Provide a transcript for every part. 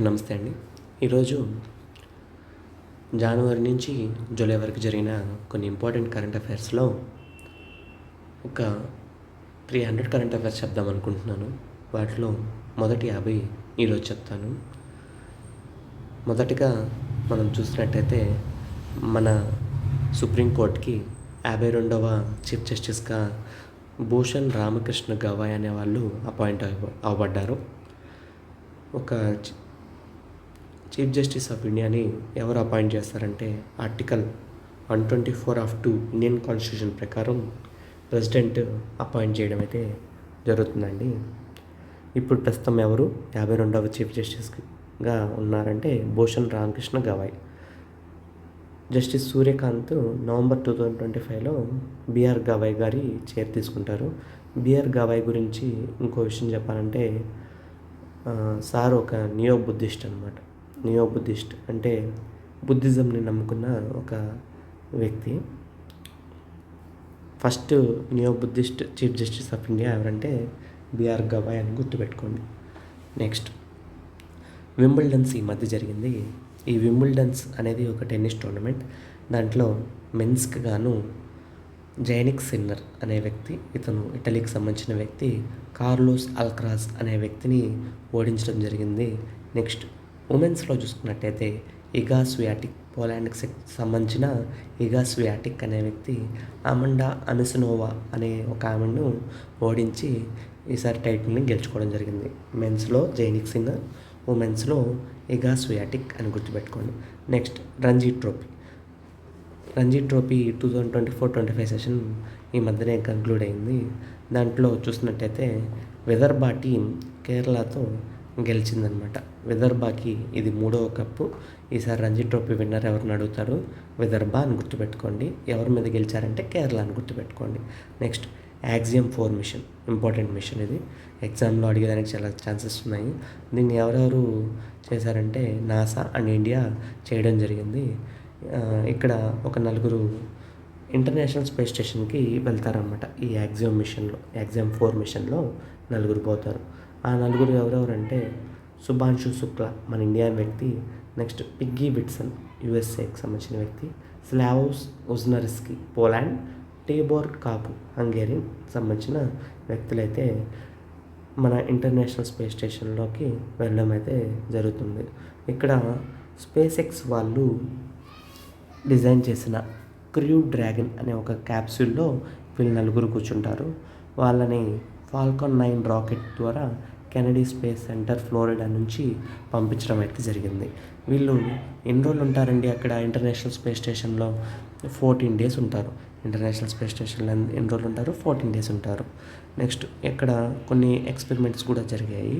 నమస్తే అండి. ఈరోజు జనవరి నుంచి జూలై వరకు జరిగిన కొన్ని ఇంపార్టెంట్ కరెంట్ అఫైర్స్‌లో ఒక 300 కరెంట్ అఫైర్స్ చెప్దాం అనుకుంటున్నాను. వాటిలో మొదటి 50 ఈరోజు చెప్తాను. మొదటిగా మనం చూసినట్టయితే మన సుప్రీంకోర్టుకి 52వ చీఫ్ జస్టిస్‌గా భూషణ్ రామకృష్ణ గవాయ్ అనే వాళ్ళు అపాయింట్ అవ్వబడ్డారు. ఒక చీఫ్ జస్టిస్ ఆఫ్ ఇండియాని ఎవరు అపాయింట్ చేస్తారంటే ఆర్టికల్ 124(2) ఇండియన్ కాన్స్టిట్యూషన్ ప్రకారం ప్రెసిడెంట్ అపాయింట్ చేయడం అయితే జరుగుతుందండి. ఇప్పుడు ప్రస్తుతం ఎవరు 52వ చీఫ్ జస్టిస్గా ఉన్నారంటే భూషణ్ రామకృష్ణ గవాయ్. జస్టిస్ సూర్యకాంత్ నవంబర్ 2025లో బిఆర్ గవాయ్ గారి చైర్ తీసుకుంటారు. బిఆర్ గవాయ్ గురించి ఇంకో విషయం చెప్పాలంటే సార్ ఒక నియో బుద్ధిస్ట్ అనమాట. నియో బుద్ధిస్ట్ అంటే బుద్ధిజంని నమ్ముకున్న ఒక వ్యక్తి. First neo Buddhist chief justice of India ఎవరంటే బిఆర్ గవాయ్ అని గుర్తుపెట్టుకోండి. నెక్స్ట్ వింబుల్డన్స్ ఈ మధ్య జరిగింది. ఈ వింబుల్డన్స్ అనేది ఒక టెన్నిస్ టోర్నమెంట్. దాంట్లో మెన్స్కి గాను జైనిక్ సిన్నర్ అనే వ్యక్తి, ఇతను ఇటలీకి సంబంధించిన వ్యక్తి, కార్లోస్ అల్క్రాజ్ అనే వ్యక్తిని ఓడించడం జరిగింది. నెక్స్ట్ ఉమెన్స్లో చూసుకున్నట్టయితే ఇగా స్వియాటిక్, పోలాండ్కి సంబంధించిన ఇగా స్వియాటిక్ అనే వ్యక్తి అమండా అనిసినోవా అనే ఒక ఆమెను ఓడించి ఈసారి టైటిల్ని గెలుచుకోవడం జరిగింది. మెన్స్లో జైనిక్ సిన్నర్, ఉమెన్స్లో ఇగా స్వియాటిక్ అని గుర్తుపెట్టుకోండి. నెక్స్ట్ రంజీ ట్రోఫీ 2024-25 సెషన్ ఈ మధ్యనే కంక్లూడ్ అయింది. దాంట్లో చూసినట్టయితే విదర్భ టీం కేరళతో గెలిచిందనమాట. విదర్భకి ఇది 3వ కప్పు. ఈసారి రంజీ ట్రోఫీ విన్నర్ ఎవరిని అడుగుతారు? విదర్భ అని గుర్తుపెట్టుకోండి. ఎవరి మీద గెలిచారంటే కేరళ అని గుర్తుపెట్టుకోండి. Next Axiom 4 mission, important mission. ఇది ఎగ్జామ్లో అడిగేదానికి చాలా ఛాన్సెస్ ఉన్నాయి. దీన్ని ఎవరెవరు చేశారంటే నాసా అండ్ ఇండియా చేయడం జరిగింది. ఇక్కడ ఒక 4 ఇంటర్నేషనల్ స్పేస్ స్టేషన్కి వెళ్తారనమాట. ఈ యాక్సియం 4 మిషన్లో 4 పోతారు. ఆ 4 ఎవరెవరంటే శుభాంశు శుక్లా మన ఇండియన్ వ్యక్తి, నెక్స్ట్ పిగ్గీ విట్సన్ యుఎస్ఏకి సంబంధించిన వ్యక్తి, స్లావోస్ ఉజ్నరిస్కీ పోలాండ్, టీబోర్ కాపు హంగేరియన్ సంబంధించిన వ్యక్తులైతే మన ఇంటర్నేషనల్ స్పేస్ స్టేషన్లోకి వెళ్ళడం అయితే జరుగుతుంది. ఇక్కడ స్పేస్ ఎక్స్ వాళ్ళు డిజైన్ చేసిన క్రూ డ్రాగన్ అనే ఒక క్యాప్సూల్లో వీళ్ళు 4 కూర్చుంటారు. వాళ్ళని ఫాల్కాన్ 9 రాకెట్ ద్వారా కెనడీ స్పేస్ సెంటర్ ఫ్లోరిడా నుంచి పంపించడం అయితే జరిగింది. వీళ్ళు ఎన్ని రోజులు ఉంటారండి అక్కడ ఇంటర్నేషనల్ స్పేస్ స్టేషన్లో? 14 డేస్ ఉంటారు. ఇంటర్నేషనల్ స్పేస్ స్టేషన్లో ఎన్ని రోజులు ఉంటారు? 14 డేస్ ఉంటారు. నెక్స్ట్ ఇక్కడ కొన్ని ఎక్స్పెరిమెంట్స్ కూడా జరిగాయి.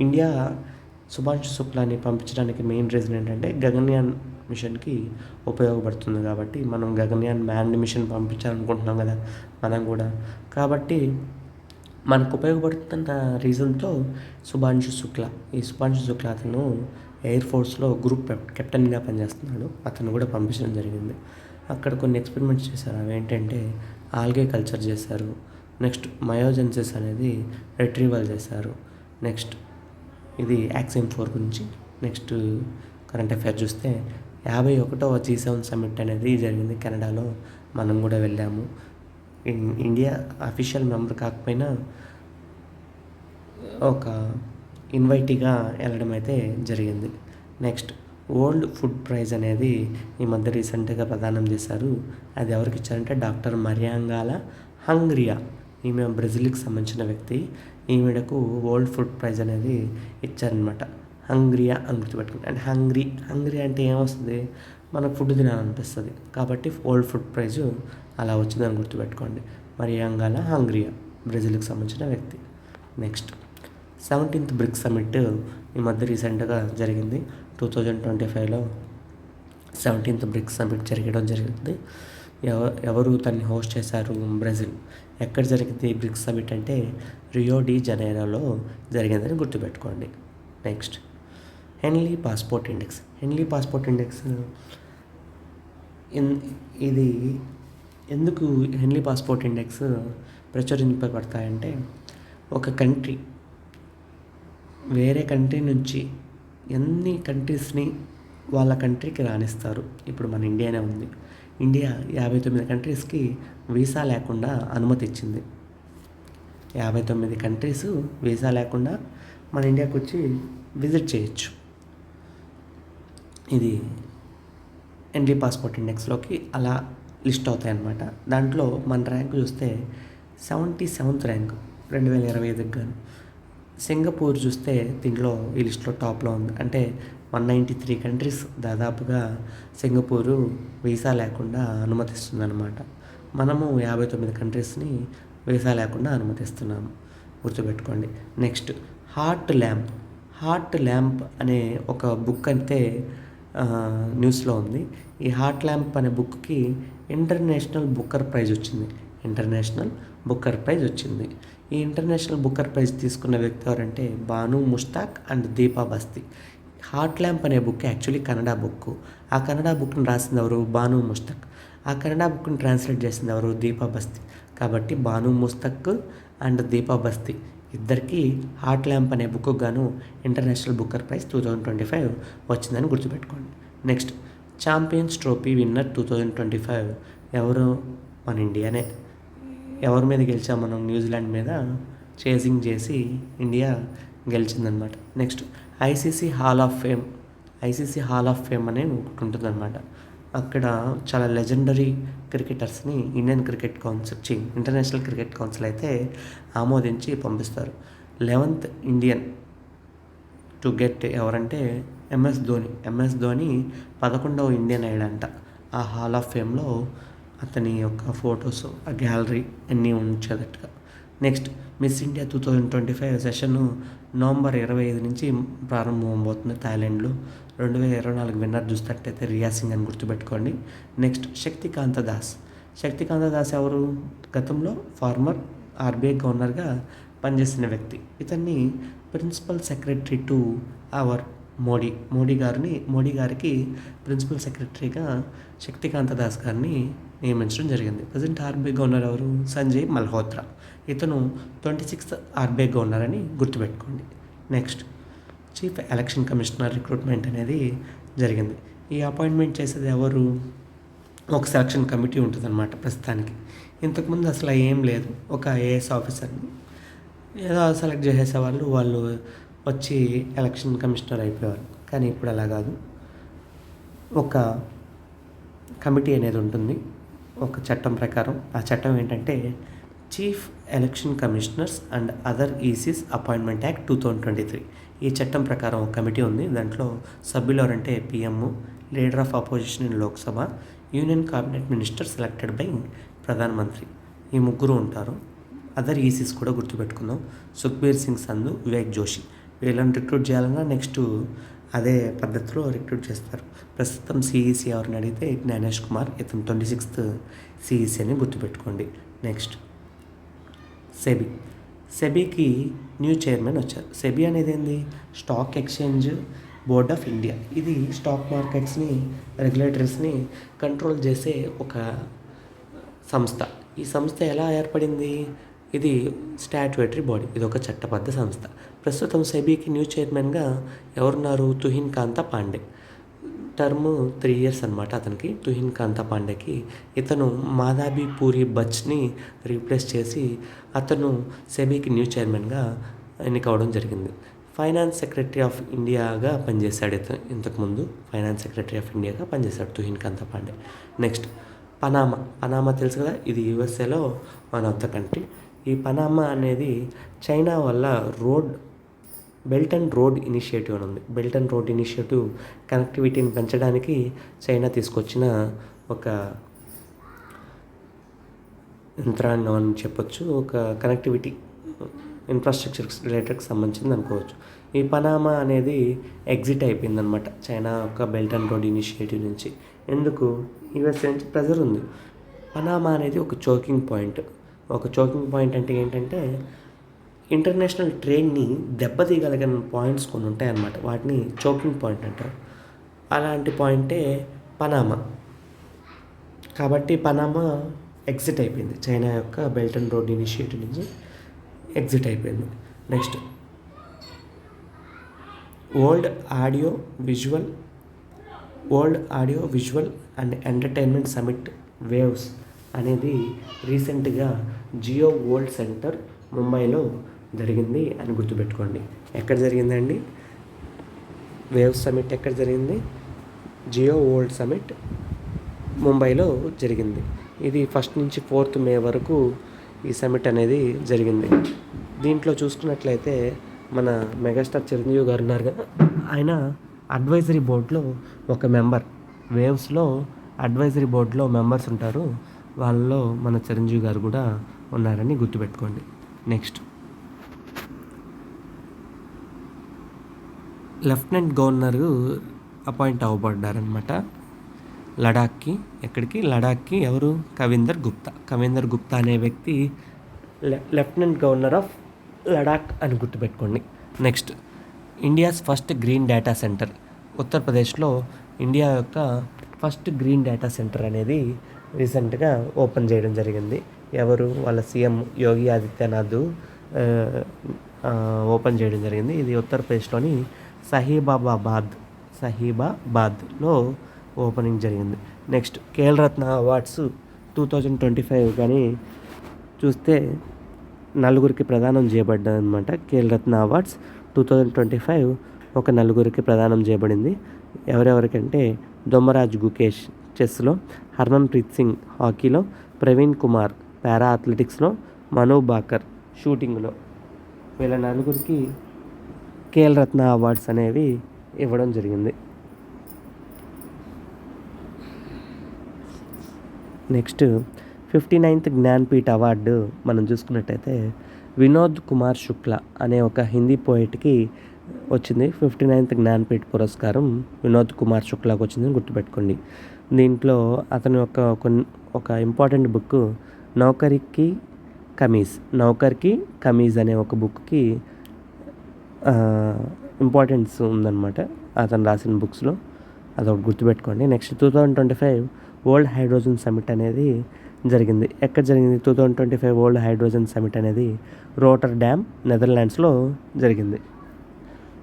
ఇండియా శుభాంశు శుక్లాని పంపించడానికి మెయిన్ రీజన్ ఏంటంటే గగన్యాన్ మిషన్కి ఉపయోగపడుతుంది కాబట్టి. మనం గగన్యాన్ మ్యాన్డ్ మిషన్ పంపించాలనుకుంటున్నాం కదా మనం కూడా. కాబట్టి మనకు ఉపయోగపడుతున్న రీజన్తో శుభాంశు శుక్లా, ఈ శుభాంశు శుక్లా అతను ఎయిర్ ఫోర్స్లో గ్రూప్ కెప్టెన్గా పనిచేస్తున్నాడు. అతను కూడా పంపించడం జరిగింది. అక్కడ కొన్ని ఎక్స్పెరిమెంట్స్ చేశారు. అవి ఏంటంటే ఆల్గే కల్చర్ చేశారు. నెక్స్ట్ మయోజెన్సిస్ అనేది రిట్రీవల్ చేశారు. నెక్స్ట్ ఇది యాక్సియం 4 గురించి. నెక్స్ట్ కరెంట్ అఫైర్ చూస్తే 51వ G7 సమ్మిట్ అనేది జరిగింది కెనడాలో. మనం కూడా వెళ్ళాము. ఇండియా అఫీషియల్ మెంబర్ కాకపోయినా ఒక ఇన్వైటీగా వెళ్ళడం అయితే జరిగింది. నెక్స్ట్ వరల్డ్ ఫుడ్ ప్రైజ్ అనేది ఈ మధ్య రీసెంట్గా ప్రదానం చేశారు. అది ఎవరికి ఇచ్చారంటే డాక్టర్ మరియంగాల హంగ్రియా. ఈమె బ్రెజిల్కి సంబంధించిన వ్యక్తి. ఈమెడకు వరల్డ్ ఫుడ్ ప్రైజ్ అనేది ఇచ్చారనమాట. హంగ్రియా అని గుర్తుపెట్టుకుంటాం. అండ్ హంగ్రీ అంటే ఏమొస్తుంది? మనకు ఫుడ్ తినాలనిపిస్తుంది కాబట్టి వరల్డ్ ఫుడ్ ప్రైజ్ అలా వచ్చిందని గుర్తుపెట్టుకోండి. మరియంగాల హంగ్రియా బ్రెజిల్కి సంబంధించిన వ్యక్తి. నెక్స్ట్ 17th బ్రిక్స్ సమ్మిట్ ఈ మధ్య రీసెంట్గా జరిగింది. 2025లో 17th బ్రిక్స్ సమ్మిట్ జరగడం జరిగింది. ఎవరు దాన్ని హోస్ట్ చేశారు? బ్రెజిల్. ఎక్కడ జరిగింది బ్రిక్స్ సమ్మిట్ అంటే రియో డి జనైరోలో జరిగిందని గుర్తుపెట్టుకోండి. నెక్స్ట్ హెన్లీ పాస్పోర్ట్ ఇండెక్స్ ఇది ఎందుకు హెన్లీ పాస్పోర్ట్ ఇండెక్స్ ప్రచురింపబడతాయంటే ఒక కంట్రీ వేరే కంట్రీ నుంచి ఎన్ని కంట్రీస్ని వాళ్ళ కంట్రీకి రానిస్తారు. ఇప్పుడు మన ఇండియానే ఉంది. ఇండియా 59 కంట్రీస్కి వీసా లేకుండా అనుమతి ఇచ్చింది. 59 కంట్రీస్ వీసా లేకుండా మన ఇండియాకి వచ్చి విజిట్ చేయొచ్చు. ఇది ఎన్డీ పాస్పోర్ట్ ఇండెక్స్లోకి అలా లిస్ట్ అవుతాయి అన్నమాట. దాంట్లో మన ర్యాంక్ చూస్తే 77th ర్యాంక్ 2025కి గాను. సింగపూర్ చూస్తే దీంట్లో ఈ లిస్ట్లో టాప్లో ఉంది. అంటే 193 కంట్రీస్ దాదాపుగా సింగపూరు వీసా లేకుండా అనుమతిస్తుందన్నమాట. మనము 59 కంట్రీస్ని వీసా లేకుండా అనుమతిస్తున్నాము, గుర్తుపెట్టుకోండి. నెక్స్ట్ హార్ట్ ల్యాంప్ అనే ఒక బుక్ అయితే న్యూస్లో ఉంది. ఈ హార్ట్ ల్యాంప్ అనే బుక్కి ఇంటర్నేషనల్ బుక్కర్ ప్రైజ్ వచ్చింది. ఈ ఇంటర్నేషనల్ బుక్కర్ ప్రైజ్ తీసుకున్న వ్యక్తి ఎవరంటే బాను ముస్తాక్ అండ్ దీపా బస్తీ. హార్ట్ ల్యాంప్ అనే బుక్ యాక్చువల్లీ కన్నడ బుక్. ఆ కన్నడ బుక్ని రాసింది ఎవరు? బాను ముస్తాక్. ఆ కన్నడ బుక్ని ట్రాన్స్లేట్ చేసింది ఎవరు? దీపా బస్తీ. కాబట్టి బాను ముస్తాక్ అండ్ దీపా బస్తీ ఇద్దరికి హార్ట్ ల్యాంప్ అనే బుక్కు గాను ఇంటర్నేషనల్ బుక్కర్ ప్రైజ్ 2025 వచ్చిందని గుర్తుపెట్టుకోండి. నెక్స్ట్ ఛాంపియన్స్ ట్రోఫీ విన్నర్ 2025 ఎవరు? మన ఇండియానే. ఎవరి మీద గెలిచాం మనం? న్యూజిలాండ్ మీద చేసింగ్ చేసి ఇండియా గెలిచిందనమాట. Next ICC hall of fame అనే ఒకటి ఉంటుందన్నమాట. అక్కడ చాలా లెజెండరీ క్రికెటర్స్ని ఇంటర్నేషనల్ క్రికెట్ కౌన్సిల్ అయితే ఆమోదించి పంపిస్తారు. 11th ఇండియన్ టు గెట్ ఎవరంటే ఎంఎస్ ధోని 11వ ఇండియన్ అయ్యాడంట. ఆ హాల్ ఆఫ్ ఫేమ్లో అతని యొక్క ఫొటోస్, ఆ గ్యాలరీ అన్నీ ఉంచేదట్టుగా. Next Miss India 2025 session November 25 నుంచి ప్రారంభం అవబోతుంది థాయిలాండ్లో. 2024 విన్నర్ చూసినట్టయితే రియా సింగ్ అని గుర్తుపెట్టుకోండి. నెక్స్ట్ శక్తికాంత దాస్ ఎవరు? గతంలో ఫార్మర్ ఆర్బీఐ గవర్నర్గా పనిచేసిన వ్యక్తి. ఇతన్ని principal secretary to our Modi గారికి ప్రిన్సిపల్ సెక్రటరీగా శక్తికాంత దాస్ గారిని నియమించడం జరిగింది. ప్రజెంట్ ఆర్బీఐ గవర్నర్ ఎవరు? సంజయ్ మల్హోత్రా. ఇతను 26th ఆర్బీఐ గవర్నర్ అని గుర్తుపెట్టుకోండి. Next chief election commissioner recruitment అనేది జరిగింది. ఈ అపాయింట్మెంట్ చేసేది ఎవరు? ఒక సెలక్షన్ కమిటీ ఉంటుందన్నమాట ప్రస్తుతానికి. ఇంతకుముందు అసలు ఏం లేదు. ఒక ఐఏఎస్ ఆఫీసర్ని ఏదో సెలెక్ట్ చేసేసేవాళ్ళు, వాళ్ళు వచ్చి ఎలక్షన్ కమిషనర్ అయిపోయేవారు. కానీ ఇప్పుడు అలా కాదు. ఒక కమిటీ అనేది ఉంటుంది ఒక చట్టం ప్రకారం. ఆ చట్టం ఏంటంటే chief election commissioners and other ECs appointment act 2023. ఈ చట్టం ప్రకారం ఒక కమిటీ ఉంది. దాంట్లో సభ్యులు ఎవరంటే PM, leader of opposition in Lok Sabha, union cabinet minister selected by ప్రధానమంత్రి. ఈ ముగ్గురు ఉంటారు. అదర్ ఈసీస్ కూడా గుర్తుపెట్టుకుందాం. సుఖ్బీర్ సింగ్ సంధు, వివేక్ జోషి. వీళ్ళని రిక్రూట్ చేయాలన్నా నెక్స్ట్ అదే పద్ధతిలో రిక్రూట్ చేస్తారు. ప్రస్తుతం సిఈసి ఎవరిని అడిగితే జ్ఞానేష్ కుమార్. ఇతను 26th సిఈసి అని గుర్తుపెట్టుకోండి. నెక్స్ట్ సెబీకి న్యూ చైర్మన్ వచ్చారు. సెబీ అనేది ఏంది? Stock exchange board of India. ఇది స్టాక్ మార్కెట్స్ని, రెగ్యులేటరీస్ని కంట్రోల్ చేసే ఒక సంస్థ. ఈ సంస్థ ఎలా ఏర్పడింది? ఇది స్టాట్యుటరీ బాడీ. ఇది ఒక చట్టబద్ధ సంస్థ. ప్రస్తుతం సెబీకి న్యూ చైర్మన్గా ఎవరున్నారు? తుహిన్ కాంత పాండే. టర్మ్ 3 years అనమాట అతనికి, తుహిన్ కాంత పాండేకి. ఇతను మాధవి పూరి బచ్ని రీప్లేస్ చేసి అతను సెబీకి న్యూ చైర్మన్గా ఎన్నికవడం జరిగింది. ఫైనాన్స్ సెక్రటరీ ఆఫ్ ఇండియాగా పనిచేశాడు ఇంతకుముందు. తుహిన్ కాంత పాండే. నెక్స్ట్ పనామా తెలుసు కదా, ఇది యుఎస్ఏలో వన్ ఆఫ్ ద కంట్రీ. ఈ పనామా అనేది చైనా వల్ల బెల్ట్ అండ్ రోడ్ ఇనిషియేటివ్ అని ఉంది. బెల్ట్ అండ్ రోడ్ ఇనిషియేటివ్ కనెక్టివిటీని పెంచడానికి చైనా తీసుకొచ్చిన ఒక యంత్రాంగం అని చెప్పొచ్చు. ఒక కనెక్టివిటీ ఇన్ఫ్రాస్ట్రక్చర్ రిలేటెడ్కి సంబంధించింది అనుకోవచ్చు. ఈ పనామా అనేది ఎగ్జిట్ అయిపోయిందనమాట చైనా ఒక బెల్ట్ అండ్ రోడ్ ఇనిషియేటివ్ నుంచి. ఎందుకు? యూఎస్ఏ నుంచి ప్రెజర్ ఉంది. పనామా అనేది ఒక చోకింగ్ పాయింట్ అంటే ఏంటంటే ఇంటర్నేషనల్ ట్రేడ్ని దెబ్బతీయగలిగిన పాయింట్స్ కొన్ని ఉంటాయన్నమాట. వాటిని చోకింగ్ పాయింట్ అంటారు. అలాంటి పాయింటే పనామా. కాబట్టి పనామా ఎగ్జిట్ అయిపోయింది. చైనా యొక్క బెల్ట్ అండ్ రోడ్ ఇనిషియేటివ్ నుంచి ఎగ్జిట్ అయిపోయింది. Next world audio visual world audio visual and entertainment summit waves అనేది రీసెంట్గా జియో వరల్డ్ సెంటర్ ముంబైలో జరిగింది అని గుర్తుపెట్టుకోండి. ఎక్కడ జరిగిందండి వేవ్స్ సమిట్? ఎక్కడ జరిగింది? జియో వరల్డ్ సమిట్ ముంబైలో జరిగింది. ఇది 1 నుంచి 4 మే వరకు ఈ సమిట్ అనేది జరిగింది. దీంట్లో చూసుకున్నట్లయితే మన మెగాస్టార్ చిరంజీవి గారు ఉన్నారు కదా, ఆయన అడ్వైజరీ బోర్డులో ఒక మెంబర్. వేవ్స్లో అడ్వైజరీ బోర్డులో మెంబర్స్ ఉంటారు, వాళ్ళలో మన చిరంజీవి గారు కూడా ఉన్నారని గుర్తుపెట్టుకోండి. నెక్స్ట్, లెఫ్టినెంట్ గవర్నర్ అపాయింట్ అవ్వబడ్డారనమాట లడాఖ్కి. ఎక్కడికి? లడాఖ్కి. ఎవరు? కవీందర్ గుప్తా. కవీందర్ గుప్తా అనే వ్యక్తి లెఫ్టినెంట్ గవర్నర్ ఆఫ్ లడాక్ అని గుర్తుపెట్టుకోండి. Next, India's first green data centre. ఉత్తరప్రదేశ్లో ఇండియా యొక్క ఫస్ట్ గ్రీన్ డేటా సెంటర్ అనేది రీసెంట్గా ఓపెన్ చేయడం జరిగింది. ఎవరు? వాళ్ళ సీఎం యోగి ఆదిత్యనాథ్ ఓపెన్ చేయడం జరిగింది. ఇది ఉత్తరప్రదేశ్లోని సహీబాబాద్లో ఓపెనింగ్ జరిగింది. నెక్స్ట్, ఖేల్ రత్న అవార్డ్స్ 2025 కానీ చూస్తే 4 ప్రదానం చేయబడ్డాయి అనమాట. ఖేల్ రత్న అవార్డ్స్ 2025 ఒక 4 ప్రదానం చేయబడింది. ఎవరెవరికంటే దొమ్మరాజ్ గుకేష్ చెస్లో, హర్మన్ప్రీత్ సింగ్ హాకీలో, ప్రవీణ్ కుమార్ పారా అథ్లెటిక్స్లో, మను బాకర్ షూటింగ్లో. వీళ్ళ 4 ఖేల్ రత్న అవార్డ్స్ అనేవి ఇవ్వడం జరిగింది. నెక్స్ట్, 59th జ్ఞాన్పీఠ్ అవార్డు మనం చూసుకున్నట్టయితే వినోద్ కుమార్ శుక్లా అనే ఒక హిందీ పోయిట్కి వచ్చింది. 59th జ్ఞాన్పీఠ్ పురస్కారం వినోద్ కుమార్ శుక్లాకి వచ్చిందని గుర్తుపెట్టుకోండి. దీంట్లో అతని ఒక ఇంపార్టెంట్ బుక్ నౌకర్కి కమీజ్ అనే ఒక బుక్కి ఇంపార్టెన్స్ ఉందన్నమాట అతను రాసిన బుక్స్లో. అదొకటి గుర్తుపెట్టుకోండి. నెక్స్ట్, 2025 వరల్డ్ హైడ్రోజన్ సమిట్ అనేది జరిగింది. ఎక్కడ జరిగింది? 2025 వరల్డ్ హైడ్రోజన్ సమిట్ అనేది రోటర్డామ్ నెదర్లాండ్స్లో జరిగింది.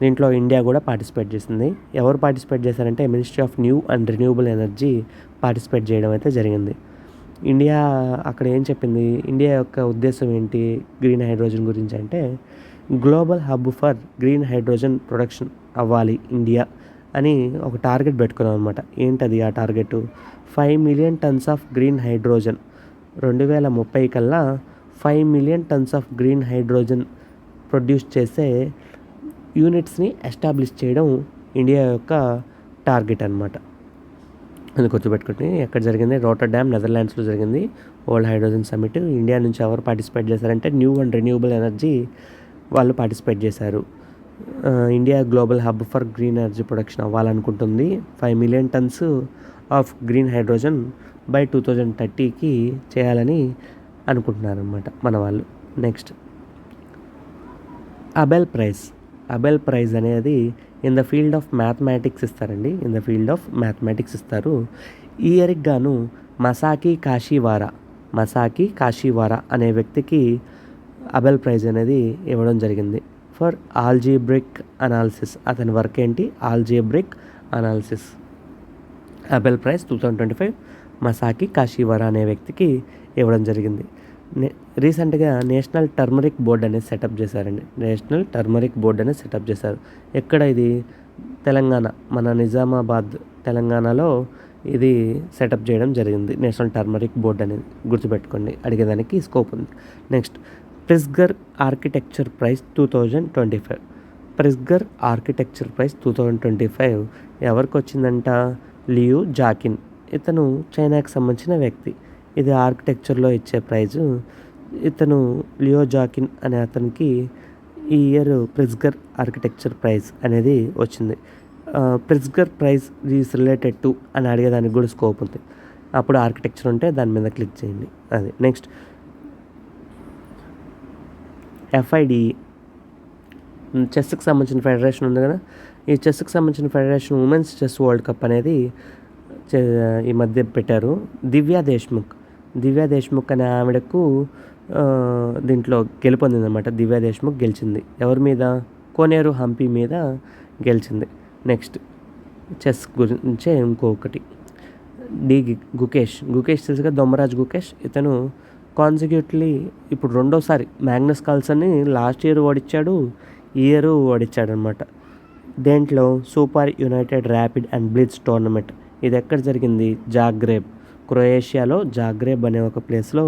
దీంట్లో ఇండియా కూడా పార్టిసిపేట్ చేసింది. ఎవరు పార్టిసిపేట్ చేశారంటే ministry of new and renewable energy participate చేయడం అయితే జరిగింది. ఇండియా అక్కడ ఏం చెప్పింది? ఇండియా యొక్క ఉద్దేశం ఏంటి గ్రీన్ హైడ్రోజన్ గురించి అంటే, global hub for green hydrogen production అవ్వాలి ఇండియా అని ఒక టార్గెట్ పెట్టుకున్నాం అనమాట. ఏంటది ఆ target? 5 million tons of green hydrogen 2030 కల్లా 5 million tons of green hydrogen produce చేసే యూనిట్స్ని ఎస్టాబ్లిష్ చేయడం ఇండియా యొక్క టార్గెట్ అనమాట. అది గుర్తుపెట్టుకుంటే ఎక్కడ జరిగింది? రోటర్డామ్ నెదర్లాండ్స్లో జరిగింది వరల్డ్ హైడ్రోజన్ సమిట్. ఇండియా నుంచి ఎవరు పార్టిసిపేట్ చేశారంటే న్యూ అండ్ రెన్యూవబుల్ ఎనర్జీ వాళ్ళు పార్టిసిపేట్ చేశారు. India global hub for green energy production అవ్వాలనుకుంటుంది. 5 million tons of green hydrogen by 2030కి చేయాలని అనుకుంటున్నారనమాట మన వాళ్ళు. నెక్స్ట్, అబెల్ ప్రైజ్ అనేది in the field of mathematics ఇస్తారండి. In the field of mathematics ఇస్తారు. ఈ ఇయర్కి గాను మసాకి కాషివారా అనే వ్యక్తికి అబెల్ ప్రైజ్ అనేది ఇవ్వడం జరిగింది ఫర్ ఆల్జీబ్రిక్ అనాలిసిస్. అతని వర్క్ ఏంటి? Algebraic analysis. Abel prize 2025 Masaki Kashiwara అనే వ్యక్తికి ఇవ్వడం జరిగింది. రీసెంట్గా నేషనల్ టర్మరిక్ బోర్డ్ అనేది సెటప్ చేశారండి. నేషనల్ టర్మరిక్ బోర్డ్ అనేది సెటప్ చేశారు. ఎక్కడ ఇది? తెలంగాణ, మన నిజామాబాద్ తెలంగాణలో ఇది సెటప్ చేయడం జరిగింది. నేషనల్ టర్మరిక్ బోర్డ్ అనేది గుర్తుపెట్టుకోండి, అడిగేదానికి స్కోప్ ఉంది. Next, Pritzker architecture prize 2025. Pritzker architecture prize 2025 ఎవరికి వచ్చిందంట? Liu Jiakun. ఇతను చైనాకి సంబంధించిన వ్యక్తి. ఇది ఆర్కిటెక్చర్లో ఇచ్చే ప్రైజు. ఇతను లియో జాకిన్ అనే అతనికి ఈ ఇయర్ ప్రిజ్గర్ ఆర్కిటెక్చర్ ప్రైజ్ అనేది వచ్చింది. ప్రిజ్గర్ ప్రైజ్ ఈజ్ రిలేటెడ్ టు అని అడిగేదానికి కూడా స్కోప్ ఉంది. అప్పుడు ఆర్కిటెక్చర్ ఉంటే దాని మీద క్లిక్ చేయండి. అది. నెక్స్ట్, FIDE చెస్కి సంబంధించిన ఫెడరేషన్ ఉంది కదా, ఈ చెస్కి సంబంధించిన federation women's chess world cup అనేది ఈ మధ్య పెట్టారు. దివ్యా దేశ్ముఖ్ అనే ఆవిడకు దీంట్లో గెలుపొందిందన్నమాట. దివ్యా దేశ్ముఖ్ గెలిచింది. ఎవరి మీద? కోనేరు హంపి మీద గెలిచింది. నెక్స్ట్ చెస్ గురించే ఇంకొకటి డి గుకేష్. గుకేష్ తెలుసుగా, దొమ్మరాజ్ గుకేష్. ఇతను కాన్సిక్యూటివ్లీ ఇప్పుడు రెండోసారి మ్యాగ్నస్ కార్ల్సన్ని లాస్ట్ ఇయర్ ఓడించాడు, ఈ ఇయర్ ఓడించాడనమాట. దేంట్లో super United rapid and blitz tournament. ఇది ఎక్కడ జరిగింది? జాగ్రేబ్, క్రొయేషియాలో జాగ్రేబ్ అనే ఒక ప్లేస్లో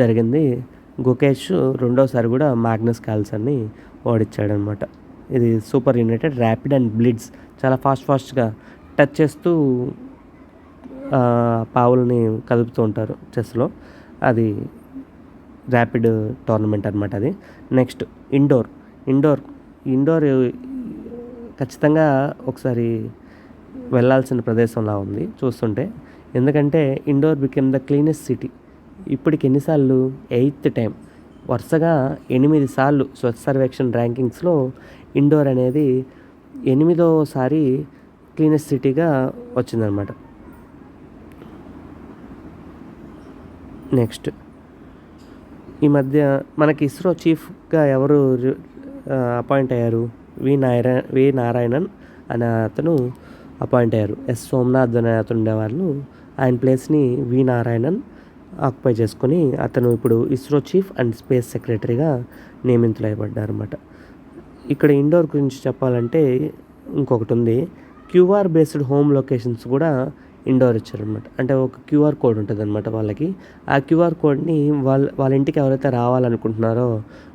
జరిగింది. గుకేష్ రెండోసారి కూడా మ్యాగ్నస్ కార్ల్సన్ని ఓడించాడనమాట. ఇది super United rapid and blitz. చాలా ఫాస్ట్గా టచ్ చేస్తూ పావులని కలుపుతూ ఉంటారు చెస్లో. అది ర్యాపిడ్ టోర్నమెంట్ అనమాట అది. నెక్స్ట్ ఇండోర్ ఖచ్చితంగా ఒకసారి వెళ్ళాల్సిన ప్రదేశంలా ఉంది చూస్తుంటే. ఎందుకంటే Indore became the cleanest city. ఇప్పటికి ఎన్నిసార్లు? 8th time. వరుసగా 8 సార్లు స్వచ్ఛ సర్వేక్షణ్ ర్యాంకింగ్స్లో ఇండోర్ అనేది 8వసారి క్లీనెస్ట్ సిటీగా వచ్చిందనమాట. నెక్స్ట్ ఈ మధ్య మనకి ఇస్రో చీఫ్గా ఎవరు అపాయింట్ అయ్యారు? వి నారాయణన్ అనే అతను అపాయింట్ అయ్యారు. ఎస్ సోమనాథ్ అనే అతను ఉండేవాళ్ళు. ఆయన ప్లేస్ని వి నారాయణన్ ఆక్యుపై చేసుకొని అతను ఇప్పుడు ఇస్రో చీఫ్ అండ్ స్పేస్ సెక్రటరీగా నియమితులైపడ్డారన్నమాట. ఇక్కడ ఇండోర్ గురించి చెప్పాలంటే ఇంకొకటి ఉంది. క్యూఆర్ బేస్డ్ హోమ్ లొకేషన్స్ కూడా ఇండోర్ ఇచ్చారనమాట. అంటే ఒక క్యూఆర్ కోడ్ ఉంటుంది అనమాట వాళ్ళకి. ఆ క్యూఆర్ కోడ్ని వాళ్ళ ఇంటికి ఎవరైతే రావాలనుకుంటున్నారో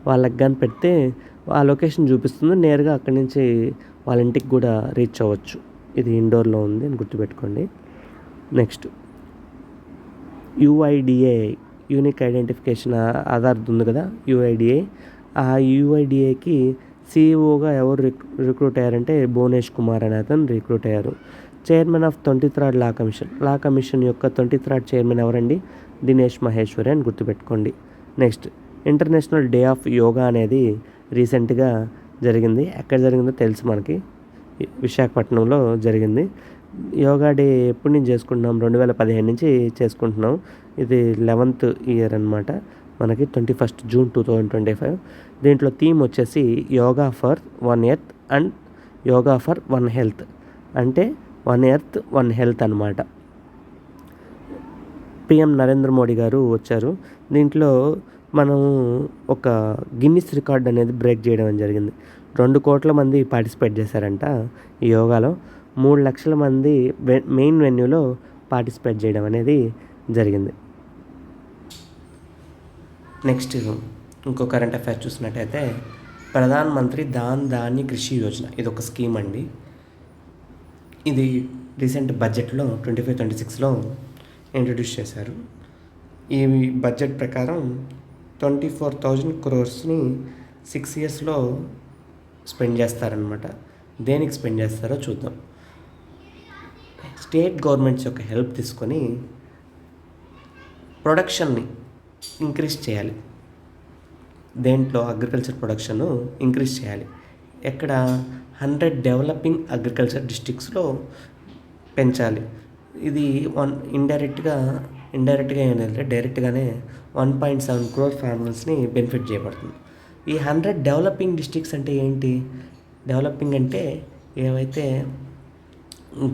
వాళ్ళకి కానీ పెడితే ఆ లొకేషన్ చూపిస్తుంది. నేరుగా అక్కడి నుంచి వాళ్ళ ఇంటికి కూడా రీచ్ అవ్వచ్చు. ఇది ఇండోర్లో ఉంది అని గుర్తుపెట్టుకోండి. Next UIDA, unique identification Aadhaar ఉంది కదా, యుఐడిఏ. ఆ యుఐడిఏకి సిఇఓగా ఎవరు రిక్రూట్ అయ్యారంటే భువనేష్ కుమార్ అనే అతను రిక్రూట్ అయ్యారు. Chairman of 23rd law commission యొక్క 23rd చైర్మన్ ఎవరండి? దినేష్ మహేశ్వరి అని గుర్తుపెట్టుకోండి. Next international day of yoga అనేది రీసెంట్గా జరిగింది. ఎక్కడ జరిగిందో తెలుసు మనకి, విశాఖపట్నంలో జరిగింది. యోగా డే ఎప్పటి నుంచి చేసుకుంటున్నాం? 2015 నుంచి చేసుకుంటున్నాం. ఇది 11th ఇయర్ అనమాట మనకి, 21st జూన్ 2025. దీంట్లో థీమ్ వచ్చేసి yoga for 1 earth and yoga for 1 health. అంటే 1 ఎర్త్ 1 హెల్త్ అనమాట. పిఎం నరేంద్ర మోడీ గారు వచ్చారు. దీంట్లో మనం ఒక గిన్నిస్ రికార్డ్ అనేది బ్రేక్ చేయడం జరిగింది. 2 కోట్ల మంది పార్టిసిపేట్ చేశారంట ఈ యోగాలో. 3 లక్షల మంది మెయిన్ వెన్యూలో పార్టిసిపేట్ చేయడం అనేది జరిగింది. నెక్స్ట్ ఇంకో కరెంట్ అఫైర్స్ చూసినట్టయితే ప్రధాన్ మంత్రి ధాన్య కృషి యోజన, ఇది ఒక స్కీమ్ అండి. ఇది రీసెంట్ బడ్జెట్లో 25-26లో ఇంట్రడ్యూస్ చేశారు. ఈ బడ్జెట్ ప్రకారం 24,000 crores-ని 6 yearsలో స్పెండ్ చేస్తారనమాట. దేనికి స్పెండ్ చేస్తారో చూద్దాం. స్టేట్ గవర్నమెంట్స్ యొక్క హెల్ప్ తీసుకొని ప్రొడక్షన్ని ఇంక్రీజ్ చేయాలి. దేంట్లో? అగ్రికల్చర్ ప్రొడక్షన్ ఇంక్రీజ్ చేయాలి. ఎక్కడ? 100 డెవలపింగ్ అగ్రికల్చర్ డిస్ట్రిక్ట్స్లో పెంచాలి. ఇది ఇండైరెక్ట్గా ఏంటంటే డైరెక్ట్గానే 1.7 crore ఫ్యామిలీస్ని బెనిఫిట్ చేయబడుతుంది. ఈ 100 డెవలపింగ్ డిస్ట్రిక్ట్స్ అంటే ఏంటి? డెవలపింగ్ అంటే ఏవైతే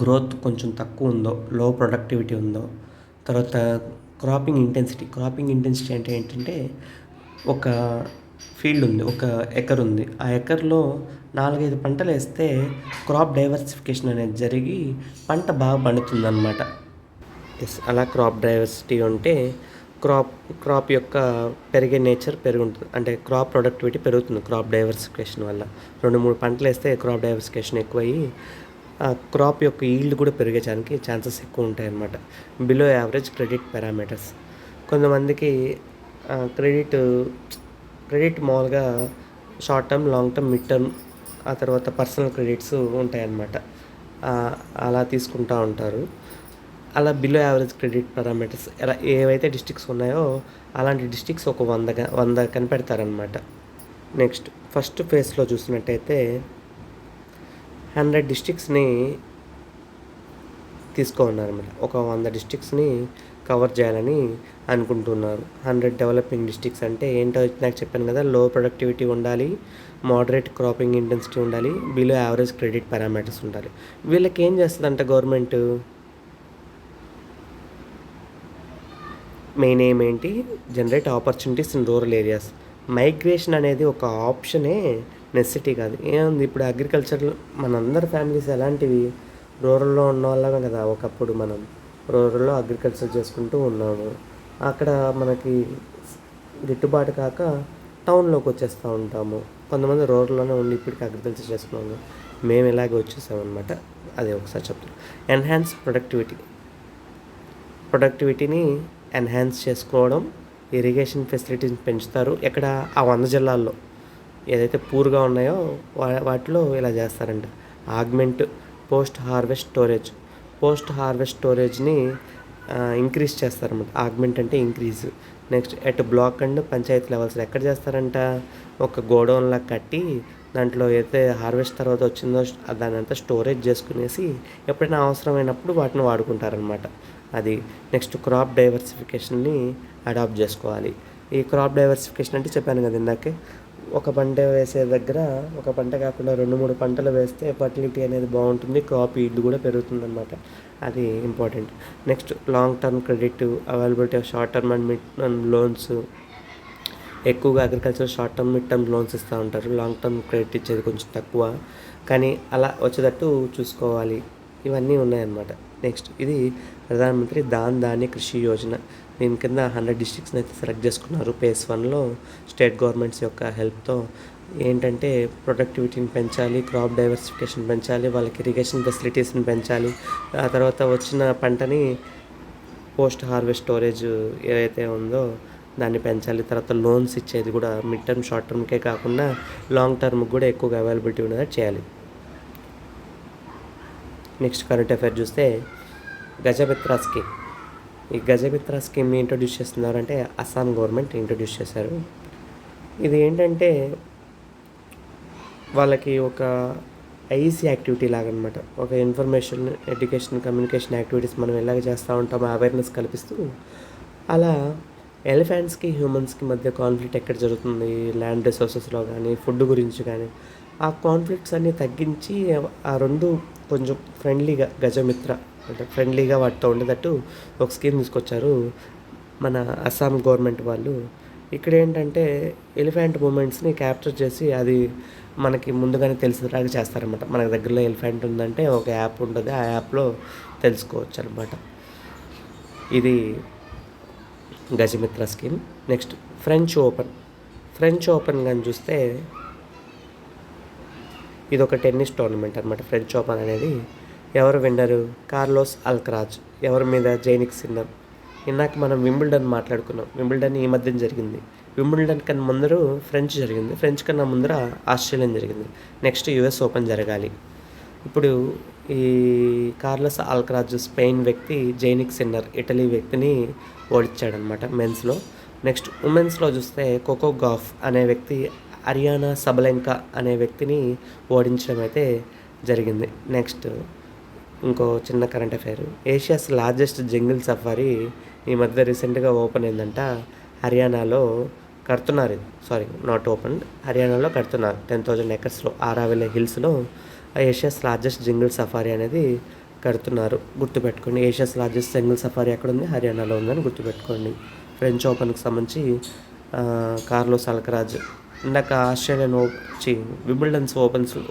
గ్రోత్ కొంచెం తక్కువ ఉందో, లో ప్రొడక్టివిటీ ఉందో, తర్వాత క్రాపింగ్ ఇంటెన్సిటీ అంటే ఏంటంటే ఒక ఫీల్డ్ ఉంది, ఒక ఎకర్ ఉంది, ఆ ఎకర్లో 4-5 పంటలు వేస్తే క్రాప్ డైవర్సిఫికేషన్ అనేది జరిగి పంట బాగా పండుతుందన్నమాట. అలా క్రాప్ డైవర్సిటీ ఉంటే క్రాప్ యొక్క పెరిగే నేచర్ పెరుగుతుంది, అంటే క్రాప్ ప్రొడక్టివిటీ పెరుగుతుంది క్రాప్ డైవర్సిఫికేషన్ వల్ల. 2-3 పంటలు వేస్తే క్రాప్ డైవర్సిఫికేషన్ ఎక్కువయ్యి ఆ క్రాప్ యొక్క ఈల్డ్ కూడా పెరిగేదానికి ఛాన్సెస్ ఎక్కువ ఉంటాయి అన్నమాట. Below average credit parameters. కొంతమందికి క్రెడిట్ మామూలుగా short term, long term, mid term, ఆ తర్వాత పర్సనల్ క్రెడిట్స్ ఉంటాయన్నమాట. అలా తీసుకుంటూ ఉంటారు. అలా బిలో యావరేజ్ క్రెడిట్ పారామీటర్స్ ఎలా ఏవైతే డిస్ట్రిక్ట్స్ ఉన్నాయో అలాంటి డిస్ట్రిక్ట్స్ ఒక 100 కనిపెడతారనమాట. నెక్స్ట్ ఫస్ట్ ఫేజ్లో చూసినట్టయితే 100 డిస్ట్రిక్ట్స్ని తీసుకోమన్నారన్నమాట. ఒక 100 డిస్ట్రిక్ట్స్ని కవర్ చేయాలని అనుకుంటున్నారు. 100 డెవలపింగ్ డిస్ట్రిక్ట్స్ అంటే ఏంటో నాకు చెప్పాను కదా, లో ప్రొడక్టివిటీ ఉండాలి, మోడరేట్ క్రాపింగ్ ఇంటెన్సిటీ ఉండాలి, బిలో యావరేజ్ క్రెడిట్ పారామీటర్స్ ఉండాలి. వీళ్ళకి ఏం చేస్తుందంట గవర్నమెంట్, మెయిన్ ఎయిమ్ ఏంటి, generate opportunities in rural areas. Migration అనేది ఒక ఆప్షనే, నెసెసిటీ కాదు. ఏముంది ఇప్పుడు అగ్రికల్చర్, మనందరి ఫ్యామిలీస్ ఎలాంటివి, రూరల్లో ఉన్న వాళ్ళమే కదా. ఒకప్పుడు మనం రూరల్లో అగ్రికల్చర్ చేసుకుంటూ ఉన్నాము. అక్కడ మనకి గిట్టుబాటు కాక టౌన్లోకి వచ్చేస్తూ ఉంటాము. కొంతమంది రూరల్లోనే ఉండి ఇప్పటికి అగ్రికల్చర్ చేసుకున్నాము. మేము ఇలాగే వచ్చేసామన్నమాట. అదే ఒకసారి చెప్తాను. ఎన్హాన్స్ ప్రొడక్టివిటీని ఎన్హాన్స్ చేసుకోవడం, ఇరిగేషన్ ఫెసిలిటీని పెంచుతారు. ఎక్కడ ఆ 100 జిల్లాల్లో ఏదైతే పూర్గా ఉన్నాయో వాటిలో ఇలా చేస్తారంట. ఆగ్మెంట్ పోస్ట్ హార్వెస్ట్ స్టోరేజ్ని ఇంక్రీజ్ చేస్తారన్నమాట. ఆగ్మెంట్ అంటే increase. Next at block and panchayat levels ఎక్కడ చేస్తారంట, ఒక గోడౌన్లా కట్టి దాంట్లో అయితే హార్వెస్ట్ తర్వాత వచ్చిందో దాని అంతా స్టోరేజ్ చేసుకునేసి ఎప్పుడైనా అవసరమైనప్పుడు వాటిని వాడుకుంటారనమాట. అది. నెక్స్ట్ క్రాప్ డైవర్సిఫికేషన్ని అడాప్ట్ చేసుకోవాలి. ఈ క్రాప్ డైవర్సిఫికేషన్ అంటే చెప్పాను కదా ఇందాకే, ఒక పంట వేసే దగ్గర ఒక పంట కాకుండా 2-3 పంటలు వేస్తే ఫర్టిలిటీ అనేది బాగుంటుంది, క్రాప్ ఈల్డ్ కూడా పెరుగుతుంది అనమాట. అది important. Next long term credit, availability of short term and mid term loans. ఎక్కువగా agriculture short term mid term loans ఇస్తూ ఉంటారు. లాంగ్ టర్మ్ క్రెడిట్ ఇచ్చేది కొంచెం తక్కువ, కానీ అలా వచ్చేటట్టు చూసుకోవాలి. ఇవన్నీ ఉన్నాయన్నమాట. నెక్స్ట్ ఇది ప్రధానమంత్రి ధాన్య కృషి యోజన. దీని కింద 100 డిస్ట్రిక్ట్స్ని అయితే సెలెక్ట్ చేసుకున్నారు. ఫేజ్ 1లో స్టేట్ గవర్నమెంట్స్ యొక్క హెల్ప్తో ఏంటంటే ప్రొడక్టివిటీని పెంచాలి, క్రాప్ డైవర్సిఫికేషన్ పెంచాలి, వాళ్ళకి ఇరిగేషన్ ఫెసిలిటీస్ని పెంచాలి, ఆ తర్వాత వచ్చిన పంటని పోస్ట్ హార్వెస్ట్ స్టోరేజ్ ఏదైతే ఉందో దాన్ని పెంచాలి. తర్వాత లోన్స్ ఇచ్చేది కూడా మిడ్ టర్మ్ షార్ట్ టర్మ్కే కాకుండా లాంగ్ టర్మ్కి కూడా ఎక్కువగా అవైలబిలిటీ ఉండేది చేయాలి. నెక్స్ట్ కరెంట్ అఫైర్ చూస్తే గజమిత్ర స్కీమ్. ఈ గజమిత్ర స్కీమ్ని ఇంట్రొడ్యూస్ చేస్తున్నారంటే అస్సాం గవర్నమెంట్ ఇంట్రొడ్యూస్ చేశారు. ఇది ఏంటంటే వాళ్ళకి ఒక ఐసీ యాక్టివిటీ లాగనమాట. ఒక ఇన్ఫర్మేషన్, ఎడ్యుకేషన్, కమ్యూనికేషన్ యాక్టివిటీస్ మనం ఎలాగ చేస్తూ ఉంటామో అవేర్నెస్ కల్పిస్తూ, అలా ఎలిఫెంట్స్కి హ్యూమన్స్కి మధ్య కాన్ఫ్లిక్ట్ ఎక్కడ జరుగుతుంది, ల్యాండ్ రిసోర్సెస్లో కానీ ఫుడ్ గురించి కానీ, ఆ కాన్ఫ్లిక్ట్స్ అన్నీ తగ్గించి ఆ రెండు కొంచెం ఫ్రెండ్లీగా, గజమిత్ర అంటే ఫ్రెండ్లీగా వాటితో ఉండేటట్టు ఒక స్కీమ్ తీసుకొచ్చారు మన అస్సాం గవర్నమెంట్ వాళ్ళు. ఇక్కడ ఏంటంటే ఎలిఫెంట్ మూమెంట్స్ని క్యాప్చర్ చేసి అది మనకి ముందుగానే తెలిసేలాగా చేస్తారనమాట. మనకి దగ్గరలో ఎలిఫెంట్ ఉందంటే ఒక యాప్ ఉంటుంది, ఆ యాప్లో తెలుసుకోవచ్చు అనమాట. ఇది Gajamitra scheme. Next French open కానీ చూస్తే ఇది ఒక టెన్నిస్ టోర్నమెంట్ అనమాట. ఫ్రెంచ్ ఓపెన్ అనేది ఎవరు విన్నరు, కార్లోస్ అల్కరాజ్. ఎవరి మీద, జైనిక్ సిన్నర్. ఇందాక మనం వింబుల్డన్ మాట్లాడుకున్నాం. వింబుల్డన్ ఈ మధ్యన జరిగింది. వింబుల్డన్ కన్నా ముందర ఫ్రెంచ్ జరిగింది, ఫ్రెంచ్ కన్నా ముందర ఆస్ట్రేలియన్ జరిగింది. నెక్స్ట్ యుఎస్ ఓపెన్ జరగాలి. ఇప్పుడు ఈ కార్లోస్ అల్కరాజ్ స్పెయిన్ వ్యక్తి, జైనిక్ సిన్నర్ ఇటలీ వ్యక్తిని ఓడించాడనమాట మెన్స్లో. నెక్స్ట్ ఉమెన్స్లో చూస్తే కోకో గాఫ్ అనే వ్యక్తి అరియానా సబలెంకా అనే వ్యక్తిని ఓడించడం అయితే జరిగింది. నెక్స్ట్ ఇంకో చిన్న current affair, Asia's largest jungle safari ఈ మధ్య రీసెంట్గా ఓపెన్ అయిందంట. హర్యానాలో కడుతున్నారు. హర్యానాలో కడుతున్నారు. 10,000 acresలో, ఆరావెల్లే హిల్స్లో ఏషియాస్ లార్జెస్ట్ జంగిల్ సఫారీ అనేది కడుతున్నారు. గుర్తుపెట్టుకోండి, ఏషియాస్ లార్జెస్ట్ జంగిల్ సఫారీ ఎక్కడుంది, హర్యానాలో ఉందని గుర్తుపెట్టుకోండి. ఫ్రెంచ్ ఓపెన్కి సంబంధించి కార్లోస్ అల్కరాజ్. ఇందాక ఆస్ట్రేలియన్ వింబుల్డన్స్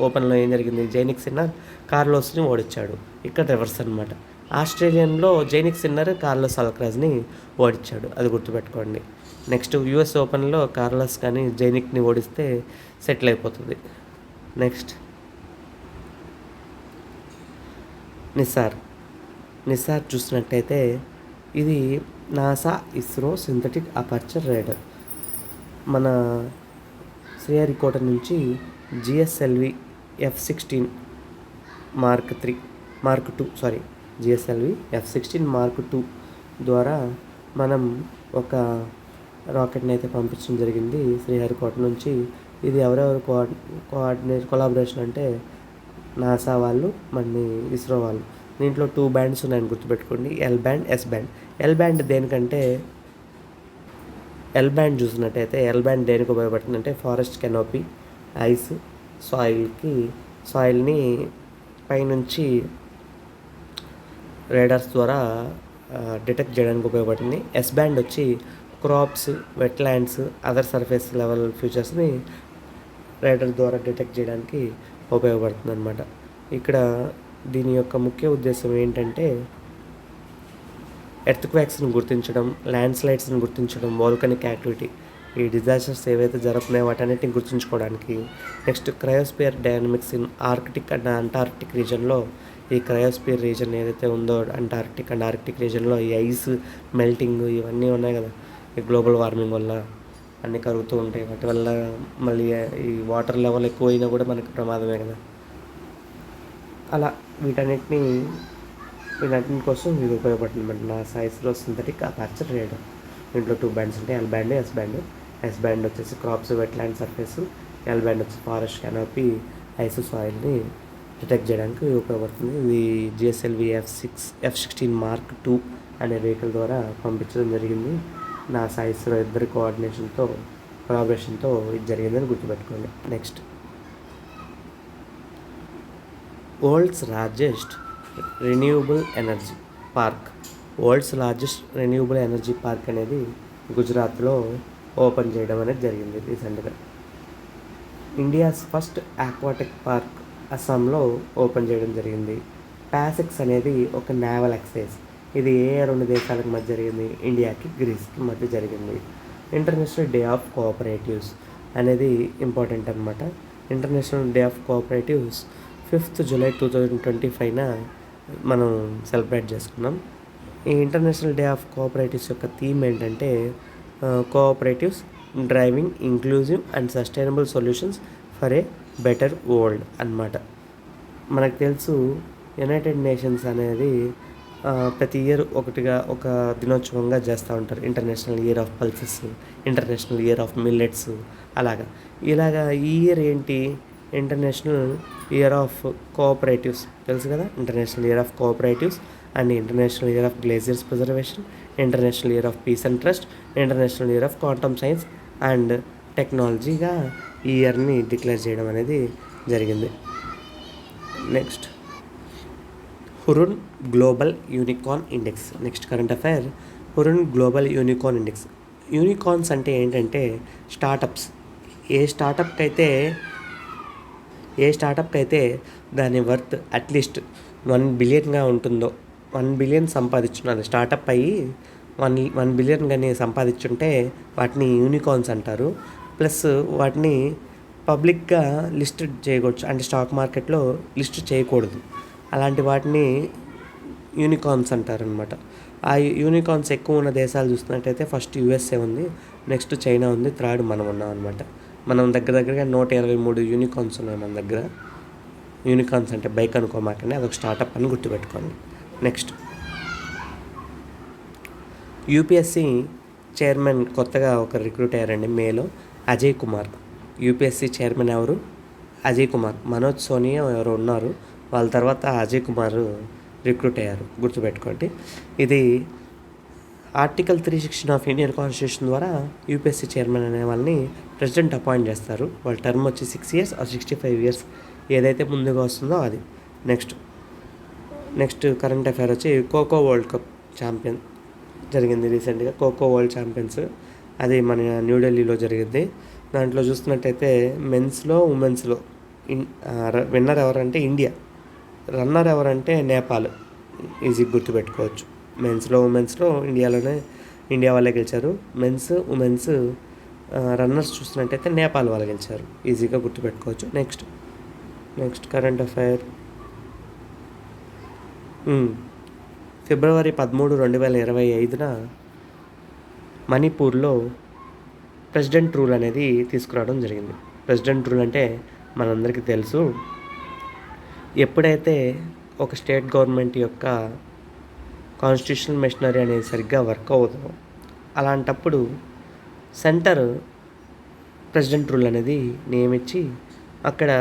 ఓపెన్లో ఏం జరిగింది, జైనిక్ సిన్నర్ కార్లోస్ని ఓడించాడు. ఇక్కడ రివర్స్ అనమాట. ఆస్ట్రేలియన్లో జైనిక్ సిన్నర్ కార్లోస్ అల్కరాజ్ని ఓడించాడు, అది గుర్తుపెట్టుకోండి. నెక్స్ట్ యుఎస్ ఓపెన్లో కార్లోస్ కానీ జైనిక్ని ఓడిస్తే సెటిల్ అయిపోతుంది. నెక్స్ట్ నిసార్ చూసినట్టయితే ఇది నాసా ఇస్రో సింథటిక్ అపర్చర్ రేడర్. మన శ్రీహరికోట నుంచి GSLV F-16 GSLV F-16 Mark II ద్వారా మనం ఒక రాకెట్ని అయితే పంపించడం జరిగింది శ్రీహరికోట నుంచి. ఇది ఎవరెవరు కొలాబరేషన్ అంటే నాసా వాళ్ళు, మన ఇస్రో వాళ్ళు. దీంట్లో 2 బ్యాండ్స్ ఉన్నాయని గుర్తుపెట్టుకోండి, L band, S band. L band దేనికంటే ఎల్ బ్యాండ్ చూసినట్టయితే ఎల్ బ్యాండ్ దేనికి ఉపయోగపడుతుందంటే ఫారెస్ట్ కెనోపీ, ఐస్, సాయిల్ని పైనుంచి రేడార్స్ ద్వారా డిటెక్ట్ చేయడానికి ఉపయోగపడుతుంది. ఎస్ బ్యాండ్ వచ్చి crops, wetlands, other surface level ఫీచర్స్ని రేడార్ ద్వారా డిటెక్ట్ చేయడానికి ఉపయోగపడుతుంది అనమాట. ఇక్కడ దీని యొక్క ముఖ్య ఉద్దేశం ఏంటంటే ఎర్త్క్వేక్స్ని గుర్తించడం, ల్యాండ్ స్లైడ్స్ని గుర్తించడం, వోల్కనిక్ యాక్టివిటీ, ఈ డిజాస్టర్స్ ఏవైతే జరుగుతున్నాయో వాటన్నిటిని గుర్తుంచుకోవడానికి. Next cryosphere dynamics in Arctic and Antarctic రీజన్లో, ఈ క్రయోస్పియర్ రీజన్ ఏదైతే ఉందో అంటార్క్టిక్ అండ్ ఆర్కిటిక్ రీజన్లో ఈ ఐస్ మెల్టింగ్ ఇవన్నీ ఉన్నాయి కదా, ఈ గ్లోబల్ వార్మింగ్ వల్ల అన్నీ కరుగుతూ ఉంటాయి. వాటి వల్ల మళ్ళీ ఈ వాటర్ లెవెల్ ఎక్కువైనా కూడా మనకు ప్రమాదమే కదా. అలా వీటన్నిటి కోసం ఇది ఉపయోగపడుతుంది అన్నమాట. NASA ISRO synthetic aperture radar. దీంట్లో 2 బ్యాండ్స్ ఉంటాయి, L band, S band. S band వచ్చేసి crops, wetland surface, L band వచ్చి ఫారెస్ట్ కెనోపీ, ఐస్, సాయిల్ని డిటెక్ట్ చేయడానికి ఉపయోగపడుతుంది. ఇది జిఎస్ఎల్వి F-16 Mark II అనే వెహికల్ ద్వారా పంపించడం జరిగింది. నాసా ఇస్రో ఇద్దరి కొలాబరేషన్తో ఇది జరిగిందని గుర్తుపెట్టుకోండి. Next, world's largest renewable energy park. World's largest renewable energy park అనేది గుజరాత్లో ఓపెన్ చేయడం అనేది జరిగింది రీసెంట్గా. ఇండియాస్ ఫస్ట్ ఆక్వాటిక్ పార్క్ అస్సాంలో ఓపెన్ చేయడం జరిగింది. పాసిక్స్ అనేది ఒక నేవల్ ఎక్సైజ్. ఇది ఏ 2 దేశాలకు మధ్య జరిగింది? ఇండియాకి, గ్రీస్కి మధ్య జరిగింది. ఇంటర్నేషనల్ డే ఆఫ్ కోఆపరేటివ్స్ అనేది ఇంపార్టెంట్ అనమాట. International day of cooperatives 5th July 2025 మనం సెలబ్రేట్ చేసుకున్నాం. ఈ ఇంటర్నేషనల్ డే ఆఫ్ కోఆపరేటివ్స్ యొక్క థీమ్ ఏంటంటే cooperatives driving inclusive and sustainable solutions for a better world అన్నమాట. మనకు తెలుసు యునైటెడ్ నేషన్స్ అనేది ప్రతి ఇయర్ ఒక దినోత్సవంగా చేస్తూ ఉంటారు. International year of pulses, international year of millets, ఇలాగా ఈ ఇయర్ ఏంటి? ఇంటర్నేషనల్ ఇయర్ ఆఫ్ కోఆపరేటివ్స్ తెలుసు కదా. International year of cooperatives and international year of glaciers preservation, international year of peace and trust, international year of quantum science and టెక్నాలజీగా ఈ ఇయర్ని declare చేయడం అనేది జరిగింది. Next, Hurun global unicorn index. Next current affair, Hurun global unicorn index. Unicorns అంటే ఏంటంటే startups. ఏ స్టార్టప్కి అయితే దాని వర్త్ అట్లీస్ట్ 1 బిలియన్గా ఉంటుందో, 1 బిలియన్ సంపాదించున్నారు స్టార్టప్ అయ్యి 1 బిలియన్ కానీ సంపాదించుంటే వాటిని యూనికార్న్స్ అంటారు. ప్లస్ వాటిని పబ్లిక్గా లిస్ట్ చేయకూడదు, అంటే స్టాక్ మార్కెట్లో లిస్ట్ చేయకూడదు. అలాంటి వాటిని యూనికార్న్స్ అంటారనమాట. ఆ యూనికార్న్స్ ఎక్కువ ఉన్న దేశాలు చూస్తున్నట్టయితే ఫస్ట్ USA ఉంది, నెక్స్ట్ చైనా ఉంది, థర్డ్ మనం ఉన్నాం అనమాట. మనం దగ్గరగా 123 యూనికార్న్స్ ఉన్నాయి మన దగ్గర. యూనికార్న్స్ అంటే బైక్ అనుకోమాకండి, అదొక స్టార్టప్ అని గుర్తుపెట్టుకోండి. నెక్స్ట్, UPSC చైర్మన్ కొత్తగా ఒక రిక్రూట్ అయ్యారండి మేలో, అజయ్ కుమార్. UPSC చైర్మన్ ఎవరు? అజయ్ కుమార్. మనోజ్ సోనియా ఎవరు ఉన్నారు, వాళ్ళ తర్వాత అజయ్ కుమార్ రిక్రూట్ అయ్యారు, గుర్తుపెట్టుకోండి. ఇది ఆర్టికల్ 316 ఆఫ్ ఇండియన్ కాన్స్టిట్యూషన్ ద్వారా UPSC చైర్మన్ అనే వాళ్ళని ప్రెసిడెంట్ అపాయింట్ చేస్తారు. వాళ్ళ టర్మ్ వచ్చి 6 years or 65 years, ఏదైతే ముందుగా వస్తుందో అది. నెక్స్ట్ కరెంట్ అఫైర్ వచ్చి ఖోఖో వరల్డ్ కప్ ఛాంపియన్ జరిగింది రీసెంట్గా. ఖోఖో వరల్డ్ ఛాంపియన్స్ అది మన న్యూఢిల్లీలో జరిగింది. దాంట్లో చూస్తున్నట్టయితే మెన్స్లో, ఉమెన్స్లో విన్నర్ ఎవరంటే ఇండియా, రన్నర్ ఎవరంటే నేపాల్. ఈజీ గుర్తుపెట్టుకోవచ్చు. మెన్స్లో, ఉమెన్స్లో ఇండియా వాళ్ళే గెలిచారు. మెన్స్, ఉమెన్స్ రన్నర్స్ చూస్తున్నట్టయితే నేపాల్ వాళ్ళు గెలిచారు. ఈజీగా గుర్తుపెట్టుకోవచ్చు. నెక్స్ట్ కరెంట్ అఫైర్, February 13, 2025 మణిపూర్లో ప్రెసిడెంట్ రూల్ అనేది తీసుకురావడం జరిగింది. ప్రెసిడెంట్ రూల్ అంటే మనందరికీ తెలుసు, ఎప్పుడైతే ఒక స్టేట్ గవర్నమెంట్ యొక్క కాన్స్టిట్యూషనల్ మెషినరీ అనేది సరిగ్గా వర్క్ అవ్వదు, అలాంటప్పుడు సెంటర్ ప్రెసిడెంట్ రూల్ అనేది నియమించి అక్కడ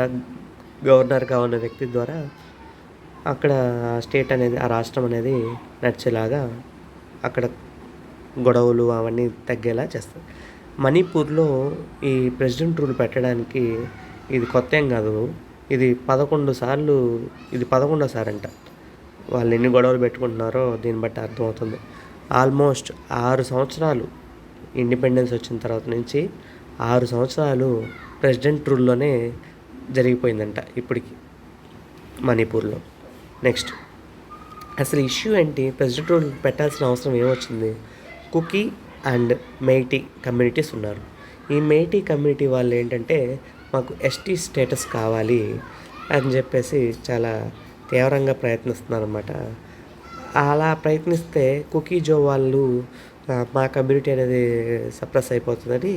గవర్నర్గా ఉన్న వ్యక్తి ద్వారా అక్కడ స్టేట్ అనేది, ఆ రాష్ట్రం అనేది నడిచేలాగా అక్కడ గొడవలు అవన్నీ తగ్గేలా చేస్తుంది. మణిపూర్లో ఈ ప్రెసిడెంట్ రూల్ పెట్టడానికి ఇది కొత్త ఏం కాదు. ఇది 11 సార్లు, ఇది 11వ అంట. వాళ్ళు ఎన్ని గొడవలు పెట్టుకుంటున్నారో దీన్ని బట్టి అర్థమవుతుంది. ఆల్మోస్ట్ 6 సంవత్సరాలు ఇండిపెండెన్స్ వచ్చిన తర్వాత నుంచి 6 సంవత్సరాలు ప్రెసిడెంట్ రూల్లోనే జరిగిపోయిందంట ఇప్పటికి మణిపూర్లో. నెక్స్ట్, అసలు ఇష్యూ ఏంటి? ప్రెసిడెంట్ రూల్ పెట్టాల్సిన అవసరం ఏమొచ్చింది? కుకీ అండ్ మెయిటీ కమ్యూనిటీస్ ఉన్నారు. ఈ మెయిటీ కమ్యూనిటీ వాళ్ళు ఏంటంటే, మాకు ఎస్టీ స్టేటస్ కావాలి అని చెప్పేసి చాలా తీవ్రంగా ప్రయత్నిస్తున్నారన్నమాట. అలా ప్రయత్నిస్తే కుకీ జో వాళ్ళు మా కమ్యూనిటీ అనేది సప్రెస్ అయిపోతుందని,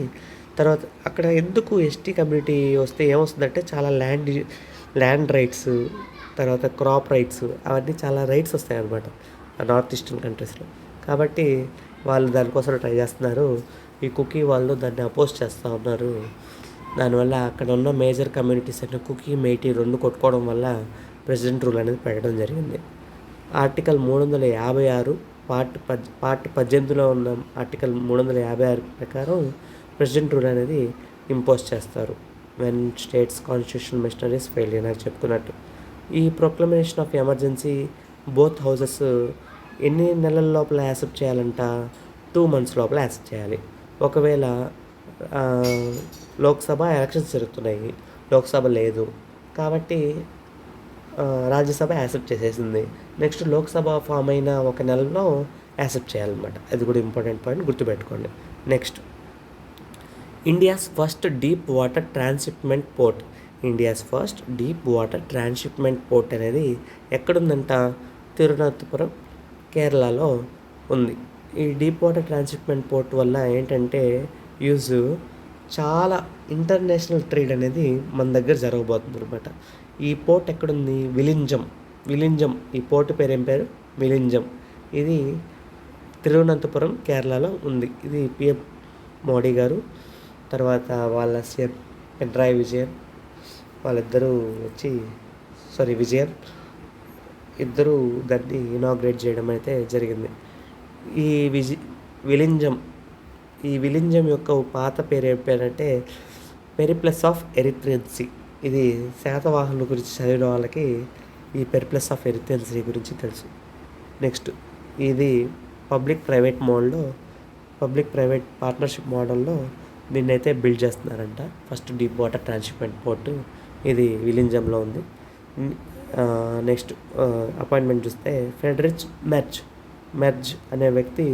తర్వాత అక్కడ ఎందుకు ఎస్టీ కమ్యూనిటీ వస్తే ఏమొస్తుందంటే చాలా ల్యాండ్ రైట్స్, తర్వాత క్రాప్ రైట్స్, అవన్నీ చాలా రైట్స్ వస్తాయన్నమాట నార్త్ ఈస్టర్న్ కంట్రీస్లో. కాబట్టి వాళ్ళు దానికోసం ట్రై చేస్తున్నారు. ఈ కుకీ వాళ్ళు దాన్ని అపోజ్ చేస్తూ ఉన్నారు. దానివల్ల అక్కడ ఉన్న మేజర్ కమ్యూనిటీస్ అంటే కుకీ, మెయిటీ 2 కొట్టుకోవడం వల్ల ప్రెసిడెంట్ రూల్ అనేది పెట్టడం జరిగింది. ఆర్టికల్ 356 పార్ట్ 18లో ఉన్న ఆర్టికల్ 356 ప్రకారం ప్రెసిడెంట్ రూల్ అనేది ఇంపోజ్ చేస్తారు when states constitution machineries fail నాకు చెప్పుకున్నట్టు. ఈ proclamation of emergency both houses ఎన్ని నెలల లోపల యాక్సెప్ట్ చేయాలంట? 2 months లోపల యాక్సెప్ట్ చేయాలి. ఒకవేళ లోక్సభ ఎలక్షన్స్ జరుగుతున్నాయి, లోక్సభ లేదు కాబట్టి రాజ్యసభ యాక్సెప్ట్ చేసేసింది. నెక్స్ట్ లోక్సభ ఫామ్ అయిన 1 నెలలో యాక్సెప్ట్ చేయాలన్నమాట. అది కూడా ఇంపార్టెంట్ పాయింట్, గుర్తుపెట్టుకోండి. Next, India's first deep water transshipment port. India's first deep water transshipment port అనేది ఎక్కడుందంట? తిరువనంతపురం, కేరళలో ఉంది. ఈ డీప్ వాటర్ ట్రాన్స్షిప్మెంట్ పోర్ట్ వల్ల ఏంటంటే యూజ్, చాలా ఇంటర్నేషనల్ ట్రేడ్ అనేది మన దగ్గర జరగబోతుంది అనమాట. ఈ పోర్ట్ ఎక్కడుంది? విలింజం. ఈ పోర్ట్ పేరు ఏం పేరు? విలింజం. ఇది తిరువనంతపురం, కేరళలో ఉంది. ఇది పిఎం మోడీ గారు, తర్వాత వాళ్ళ సీఎం పినరాయి విజయన్, వాళ్ళిద్దరూ విజయన్ ఇద్దరు దాన్ని ఇనాగ్రేట్ చేయడం అయితే జరిగింది. ఈ విలింజం యొక్క పాత పేరు ఏం పేరంటే పెరిప్లస్ ఆఫ్ ఎరిత్రియన్ సీ. ఇది శాతవాహనుల గురించి చదివిన వాళ్ళకి ఈ పెరిప్లస్ ఆఫ్ ఎరిత్రియన్ సీ గురించి తెలుసు. నెక్స్ట్, ఇది పబ్లిక్ ప్రైవేట్ పార్ట్నర్షిప్ మోడల్లో దీన్ని అయితే బిల్డ్ చేస్తున్నారంట. First deep water transshipment port ఇది విలింజంలో ఉంది. నెక్స్ట్ అపాయింట్మెంట్ చూస్తే ఫ్రెడరిక్ మెర్జ్ అనే వ్యక్తి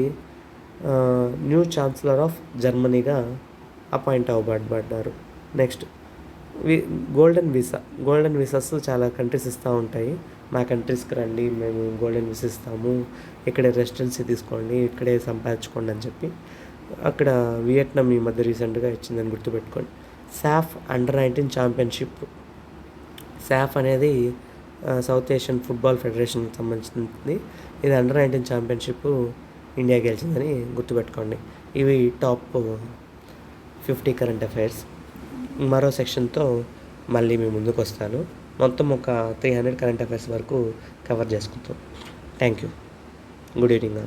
న్యూ ఛాన్సలర్ ఆఫ్ జర్మనీగా అపాయింట్ అవ్వబడ్డారు. నెక్స్ట్, గోల్డెన్ వీసాస్ చాలా కంట్రీస్ ఇస్తూ ఉంటాయి. మా కంట్రీస్కి రండి, మేము గోల్డెన్ వీసా ఇస్తాము, ఇక్కడే రెసిడెన్సీ తీసుకోండి, ఇక్కడే సంపాదించుకోండి అని చెప్పి. అక్కడ వియట్నాం ఈ మధ్య రీసెంట్గా ఇచ్చిందని గుర్తుపెట్టుకోండి. సాఫ్ అండర్-19 ఛాంపియన్షిప్. సాఫ్ అనేది సౌత్ ఏషియన్ ఫుట్బాల్ ఫెడరేషన్కి సంబంధించింది. ఇది అండర్-19 ఛాంపియన్షిప్ ఇండియా గెలిచిందని గుర్తుపెట్టుకోండి. ఇవి టాప్ 50 కరెంట్ అఫైర్స్. మరో సెక్షన్తో మళ్ళీ మీ ముందుకు వస్తాను. మొత్తం ఒక 300 కరెంట్ అఫైర్స్ వరకు కవర్ చేసుకుంటాం. Thank you. Good evening.